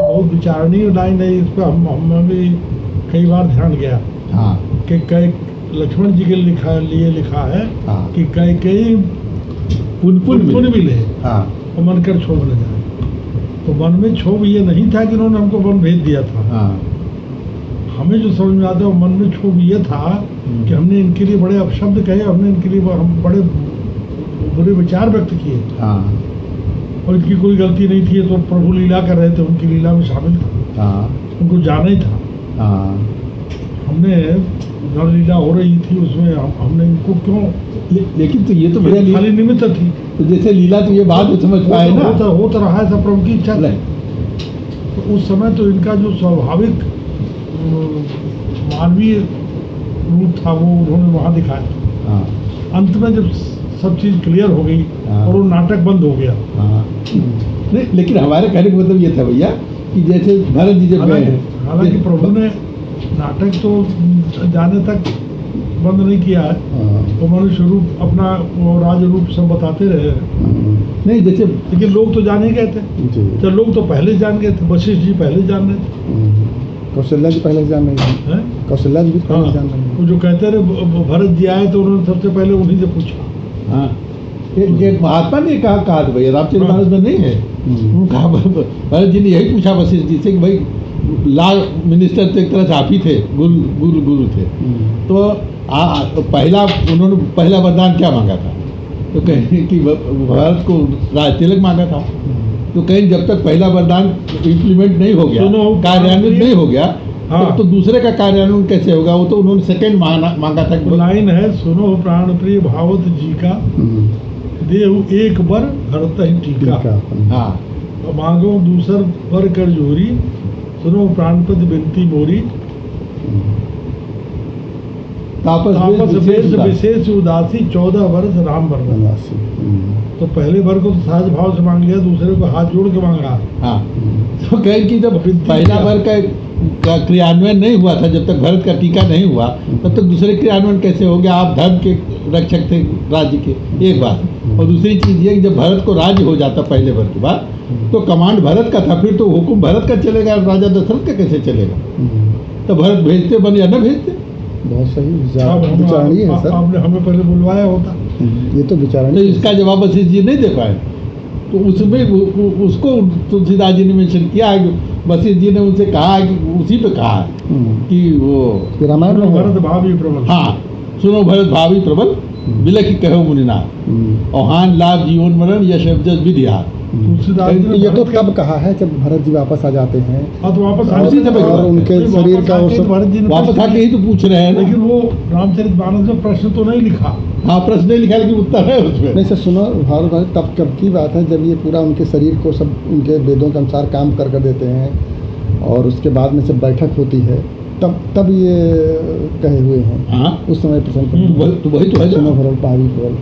बहुत विचारणीय लाइन है। इस पर हम भी कई बार ध्यान गया। हाँ कि कई लक्ष्मण जी के लिए लिखा है। हाँ कि कई पुन मिले हाँ और मन कर क्षोभ न जाए। तो मन में क्षोभ ये नहीं था कि उन्होंने हमको वन भेज दिया था। हाँ हमें जो समझ में आता है मन में क्षोभ ये था कि हमने इनके लिए बड़े अपशब्द कहे, हमने इनके लिए हम बड़े बुरे विचार व्यक्त किए। हाँ और इनकी कोई गलती नहीं थी, तो प्रभु लीला कर रहे थे, उनकी लीला में शामिल था। हाँ उनको जाना ही था। हाँ हमने नर लीला हो रही थी उसमें हमने इनको क्यों, लेकिन तो ये तो भैया खाली निमित्त थी। तो जैसे लीला तो ये बात समझ पाए ना, हो तो रहा है सब प्रभु की इच्छा थी। तो उस समय तो इनका जो स्वाभाविक मानवीय रूप था वो उन्होंने वहाँ दिखाया। हाँ अंत में जब सब चीज क्लियर हो गई और वो नाटक बंद हो गया। हाँ नहीं, लेकिन हमारे कहने का मतलब ये था भैया कि जैसे भरत जी जब गए हैं, हालांकि प्रभु ने नाटक तो जाने तक बंद नहीं किया है। तो मनुष्य रूप अपना वो राज रूप सब बताते रहे। नहीं जैसे लेकिन लोग तो जान ही गए थे। तो लोग तो पहले जान गए थे, वशिष्ठ जी पहले जान रहे थे, कौशल्या जी पहले जान रही थी, कौशल्या जी भी पहले जान रही वो जो कहते रहे भरत जी आए तो उन्होंने सबसे पहले उन्हीं से पूछा। हाँ एक महात्मा ने कहा था भैया, रामचरितमानस में नहीं है, कहा भरत जी ने यही पूछा वशिष्ठ जी से कि भाई लॉ मिनिस्टर तो एक तरह से आप ही थे, गुरु थे, तो उन्होंने पहला वरदान क्या मांगा था? तो कहीं कि भारत को राज तिलक मांगा था। तो कहीं जब तक पहला वरदान इम्प्लीमेंट नहीं हो गया, कार्यान्वित नहीं हो गया, तो दूसरे का कार्यान्वयन कैसे होगा? वो तो उन्होंने सेकंड मांगा था। लाइन है, सुनो प्राण प्रिय भावत जी का, देहु एक बर हरत ही टीका। हाँ मांगो दूसर बर कर जोरी, सुनो प्राणपद बिनती मोरी। तापस विशेष उदासी 14 वर्ष राम वनवासी। तो पहले भर को तो सहज भाव से मांग लिया, दूसरे को हाथ जोड़ के मांग रहा। हाँ तो कहें कि जब पहला भर का क्रियान्वयन नहीं हुआ था, जब तक भरत का टीका नहीं हुआ, तब तक दूसरे क्रियान्वयन कैसे हो गया? आप धर्म के रक्षक थे राज्य के, एक बात। और दूसरी चीज ये कि जब भरत को राज्य हो जाता पहले भर के बाद, तो कमांड भरत का था, फिर तो हुकुम भरत का चलेगा, राजा दशरथ का कैसे चलेगा? तो भरत भेजते बन या न भेजते? बहुत सही विचारणीय है सर। आपने हमें पहले बुलवाया होता। ये तो विचारणीय। तो इसका जवाब वशिष्ठ जी नहीं दे पाए। तो उसमें उसको तुलसीदास जी ने मेंशन किया है, वशिष्ठ जी ने उनसे कहा है कि उसी पे कहा है कि वो रामायण में भरत भावी प्रबल। हाँ सुनो भरत भावी प्रबल, बिलख कहो मुनिनाथ, और हान लाभ जीवन मरण यश जस विधिया। ये तो तब कहा है जब भरत जी वापस आ जाते हैं। तो वापस और उनके शरीर का वापस आके ही तो पूछ रहे हैं। लेकिन वो रामचरितमानस में प्रश्न तो नहीं लिखा। हाँ प्रश्न नहीं लिखा, लेकिन उत्तर है उसमें। नहीं सर सुनो, भारत भाई तब कब की बात है जब ये पूरा उनके शरीर को सब उनके वेदों के अनुसार काम कर देते हैं, और उसके बाद में जब बैठक होती है तब ये कहे हुए हैं। हाँ उस समय प्रसन्न तो वही तो है, सुनो भरत भावी प्रबल।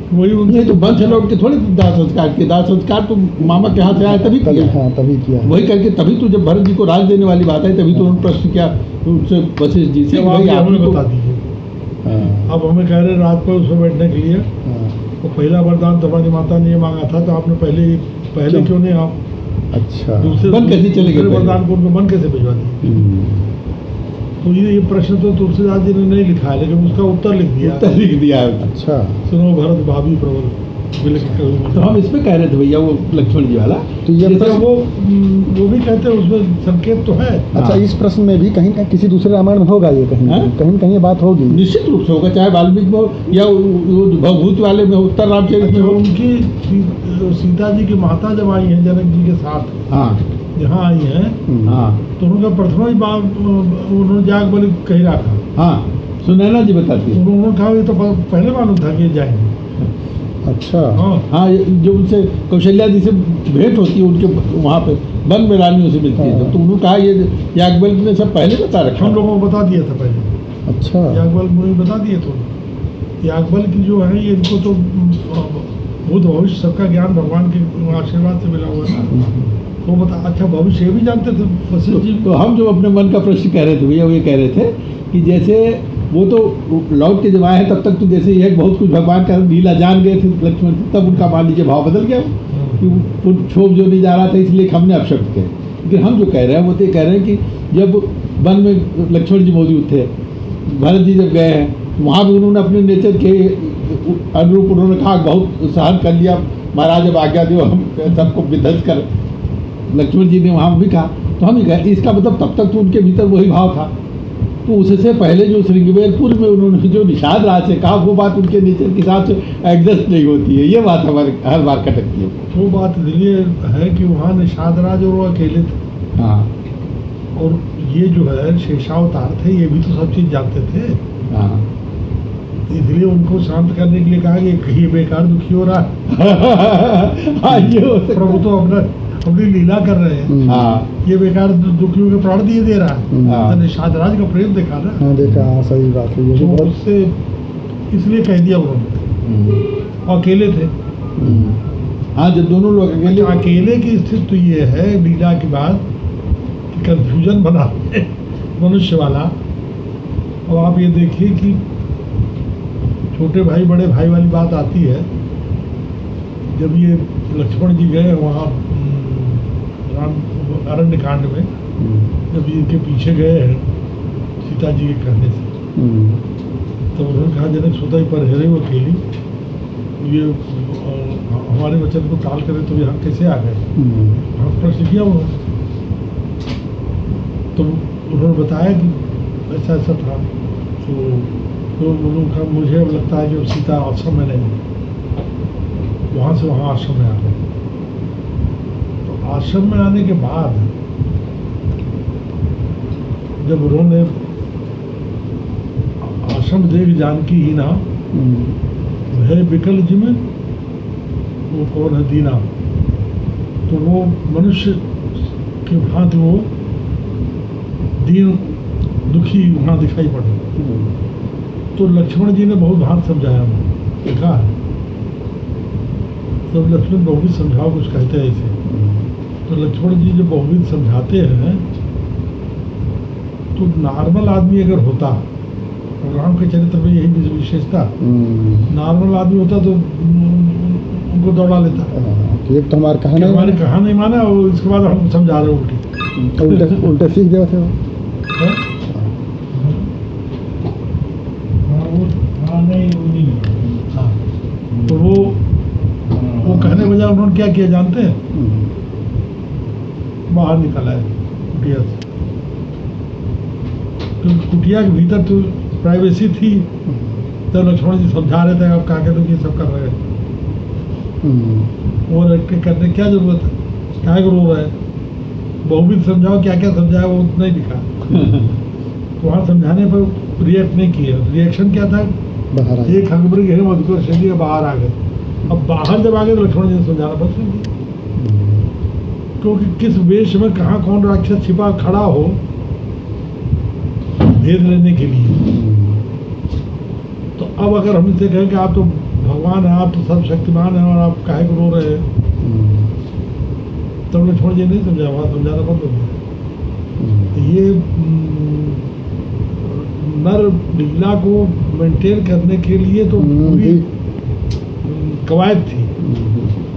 वही उनसे तो वंश लौट के थोड़े दाह संस्कार किए। दाह संस्कार तो मामा के हाथ से आया तभी किया। हाँ तभी किया। वही करके तभी तो जब भरत जी को राज देने वाली बात है, तभी तो उन्होंने प्रश्न किया उनसे वशिष्ठ जी से, भाई हमें बता दीजिए। अब हमें कह रहे रात को उसमें बैठने के लिए, तो पहला वरदान तो हमारी माता ने ये मांगा था, तो आपने पहले क्यों नहीं आप अच्छा दूसरे मन कैसे चले गए? वरदान को उनको मन कैसे भिजवा दिए? तो ये प्रश्न तो तुलसीदास जी ने नहीं लिखा है, लेकिन उसका उत्तर लिख दिया। अच्छा सुनो भरत भावी प्रबल। तो हम इसमें कह रहे थे भैया वो लक्ष्मण जी वाला, तो ये वो भी कहते हैं उसमें संकेत तो है। अच्छा इस प्रश्न में भी कहीं किसी दूसरे रामायण में होगा ये, कहीं ये बात होगी, निश्चित रूप से होगा, चाहे वाल्मीकि में हो या भवभूत वाले में, उत्तर रामचरित में हो। उनकी सीता जी की माता जब आई है जनक जी के साथ, हाँ यहाँ आई है, हाँ तो उनका प्रथम ही बात उन्होंने जाग बलि कही रखा। हाँ सुनैना जी बताती है, उन्होंने कहा ये तो पहले मालूम था कि जाएंगे। अच्छा हाँ जो उनसे कौशल्या जी से भेंट होती है, उनके वहाँ पे वन में रानियों से मिलती है, तो उन्होंने कहा ये याज्ञवल्क्य ने सब पहले बता रखा। हम लोगों को बता दिया था पहले। अच्छा याज्ञवल्क्य ने बता दिए। तो याज्ञवल्क्य जो है ये इनको तो भूत भविष्य सबका ज्ञान भगवान के आशीर्वाद से मिला हुआ था। तो बता अच्छा भविष्य भी जानते थे वशिष्ठ जी। तो हम जो अपने मन का प्रश्न कह रहे थे भैया, वो ये कह रहे थे कि जैसे वो तो लौट के जब आए हैं तब तक तो जैसे ये बहुत कुछ भगवान का लीला जान गए थे लक्ष्मण, तब उनका मान लीजिए भाव बदल गया कि क्षोभ जो नहीं जा रहा था इसलिए हमने अपशब्द किया। लेकिन हम जो कह रहे हैं वो तो ये कह रहे हैं कि जब वन में लक्ष्मण जी मौजूद थे, भरत जी जब गए हैं, वहाँ भी उन्होंने अपने नेचर के अनुरूप उन्होंने कहा बहुत सहन कर लिया, महाराज अब आज्ञा दो हम सबको विध्वंस कर। लक्ष्मण जी ने वहाँ भी कहा, तो हम ही कहा इसका मतलब तब तक तो उनके भीतर वही भाव था। तो उससे पहले जो श्रृंगवेरपुर में उन्होंने जो निषाद राज से कहा वो बात उनके नेचर के हिसाब से एडजस्ट नहीं होती है, ये बात हमारे हर बार खटकती है। वो बात इसलिए है कि वहाँ निषाद राज और वो अकेले थे। हाँ, और ये जो है शेषावतार थे, ये भी तो सब चीज जानते थे। हाँ, इसलिए उनको शांत करने के लिए कहा कि कहीं बेकार दुखी हो रहा है। हाँ, ये हो सकता है। प्रभु तो अपनी लीला कर रहे हैं, हाँ, ये बेकार दुखियों के प्राण दिए दे रहा है। हाँ। तो निषाद राज का प्रेम देखा ना। हाँ देखा, हाँ सही बात है, ये भी तो बहुत उससे इसलिए कह दिया उन्होंने, और अकेले थे। हाँ, जब दोनों लोग अकेले अकेले की स्थिति तो ये है लीला के बाद कि कंफ्यूजन बना है मनुष्य वाला। और आप ये देखिए कि छोटे भाई बड़े भाई वाली बात आती है। जब ये लक्ष्मण जी गए वहाँ राम अरण्य कांड में, जब इनके पीछे गए हैं सीता जी के कहने से, तो उन्होंने कहा जनक सुता ही पर हेरे वो अकेली, ये हमारे वचन को टाल करे तो यहाँ कैसे आ गए। हम प्रश्न किया उन्होंने, तो उन्होंने बताया कि ऐसा ऐसा था। तो उन्होंने कहा मुझे अब लगता है कि अब सीता आश्रम में नहीं, वहाँ से वहाँ आश्रम में आ गए। तो आश्रम में आने के बाद जब उन्होंने आश्रम देख जानकी ही ना है विकल जी में वो कौन है दीना, तो वो मनुष्य के भांति वो दीन दुखी वहाँ दिखाई पड़े। तो लक्ष्मण जी ने बहुत भांति समझाया, देखा है तो लक्ष्मण बहुविध समझाओ कुछ कहते हैं ऐसे। तो लक्ष्मण जी जब बहुविध समझाते हैं तो नॉर्मल आदमी अगर होता, और राम के चरित्र में यही विशेषता, नॉर्मल आदमी होता तो उनको दौड़ा लेता। एक तो हमारे कहा नहीं माना, और इसके बाद हम समझा रहे उल्टी उल्टे सीख देते थे तो वो कहने बजाय उन्होंने क्या किया जानते हैं, बाहर निकला है कुटिया से। तो कुटिया के भीतर तो प्राइवेसी थी, तो लक्ष्मण जी समझा रहे थे आप क्या कहते ये सब कर रहे हैं, और करने क्या जरूरत है, क्या रो रहे हैं, बहुविध समझाओ, क्या क्या समझाया वो नहीं दिखा। तो वहाँ समझाने पर रिएक्ट नहीं किया। रिएक्शन क्या था, एक हंगमृग है मधुकर शैली बाहर आ गए। अब बाहर जब आ गए तो लक्ष्मण जी ने समझाना बंद कर दिया, क्योंकि किस वेश में कहाँ कौन राक्षस छिपा खड़ा हो भेद लेने के लिए। तो अब अगर हम इसे कहें कि आप तो भगवान हैं, आप तो सब शक्तिमान हैं और आप काहे को रो रहे हैं, तब लक्ष्मण जी नहीं समझा, वहाँ समझाना बंद हो गया। ये नर लीला को मेंटेन करने के लिए तो पूरी कवायद थी,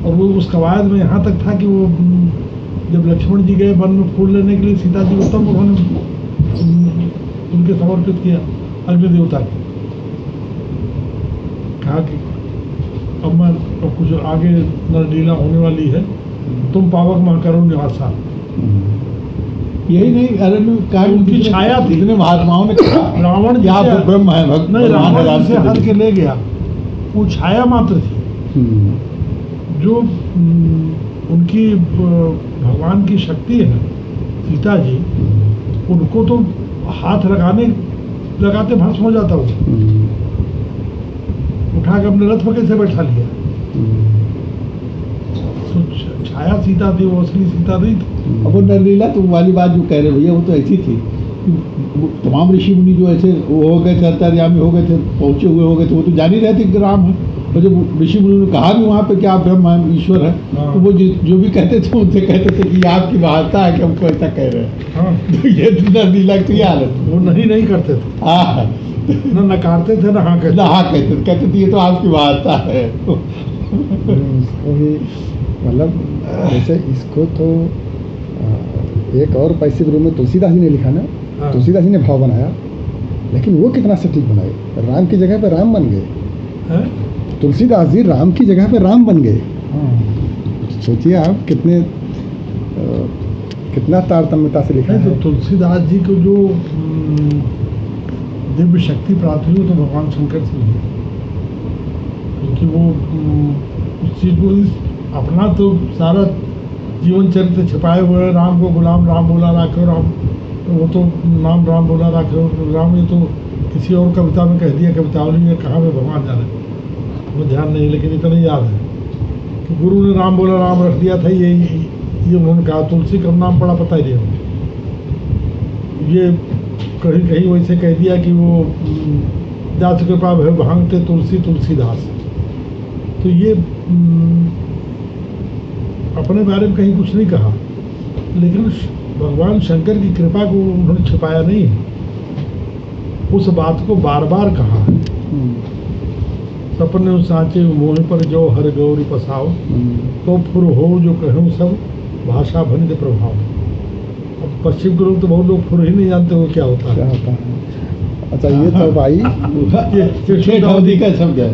और वो उस कवायद में यहाँ तक था कि वो जब लक्ष्मण जी गए वन में फूल लेने के लिए सीता जी को, तब उन्होंने उनके समर्पित किया अग्नि देवता के, कहा कि अब मैं अब कुछ आगे नर लीला होने वाली है, तुम पावक मां करो निवासा। यही नहीं, अरण्य कांड उनकी छाया थी। इतने महात्माओं ने कहा रावण यहाँ तो ब्रह्म है, भक्त नहीं, रावण से हट के ले गया, वो छाया मात्र थी जो उनकी भगवान की शक्ति है। सीता जी उनको तो हाथ लगाते भस्म हो जाता, वो उठा के अपने रथ पर कैसे बैठा लिया। तो छाया सीता थी, वो असली सीता नहीं थी। अब वो नरलीला तुम वाली बात जो कह रहे भैया, वो तो ऐसी थी कि तमाम ऋषि मुनि जो ऐसे हो गए थे, अंतर्यामी हो गए थे, पहुंचे हुए हो गए थे, वो तो जान ही रहे थे कि राम है। और जब ऋषि मुनि ने कहा भी वहाँ पे कि आप ब्रह्म हैं, ईश्वर है, तो वो जो भी कहते थे उनसे कहते थे कि आपकी महत्ता है कि हमको ऐसा कह रहे हैं। हाँ, तो ये नरलीला की हालत, वो नहीं करते थे, हाँ, न नकारते थे न हाँ कहते थे ये तो आपकी महत्ता है। मतलब जैसे इसको तो एक और पैसे के रूप में तुलसीदास जी ने लिखा ना, हाँ। तुलसीदास जी ने भाव बनाया, लेकिन वो कितना सटीक बनाए, राम की जगह पे राम बन गए। हैं? तुलसीदास जी राम की जगह पे राम बन गए। सोचिए आप कितना तारतम्यता से लिखा नहीं, है। तो तुलसीदास जी को जो दिव्य शक्ति प्राप्त हुई वो तो भगवान शंकर से हुई, क्योंकि वो उस चीज को अपना तो सारा जीवन चरित्र छिपाए हुए हैं। राम को गुलाम राम बोला राखे, राम वो तो नाम राम बोला राखे राम, ये तो किसी और कविता में कह दिया, कवितावली में कहा में भगवान जाने, वो ध्यान नहीं, लेकिन इतना याद है कि गुरु ने राम बोला राम रख दिया था, ये उन्होंने कहा। तुलसी का नाम पड़ा पता ही नहीं, ये कहीं कहीं वैसे कह दिया कि वो दास कृपा भय भांगते तुलसी तुलसीदास। तो ये अपने बारे में कहीं कुछ नहीं कहा, लेकिन भगवान शंकर की कृपा को उन्होंने छिपाया नहीं है, उस बात को बार बार कहा है। सपने सांचे मोह पर जो हर गौरी पसाओ, तो फुर हो जो कहूँ सब भाषा भनित प्रभाव। अब पश्चिम के लोग तो बहुत लोग फुर ही नहीं जानते वो क्या होता है। अच्छा, ये तो भाई ये शेठ अवधि का शब्द है।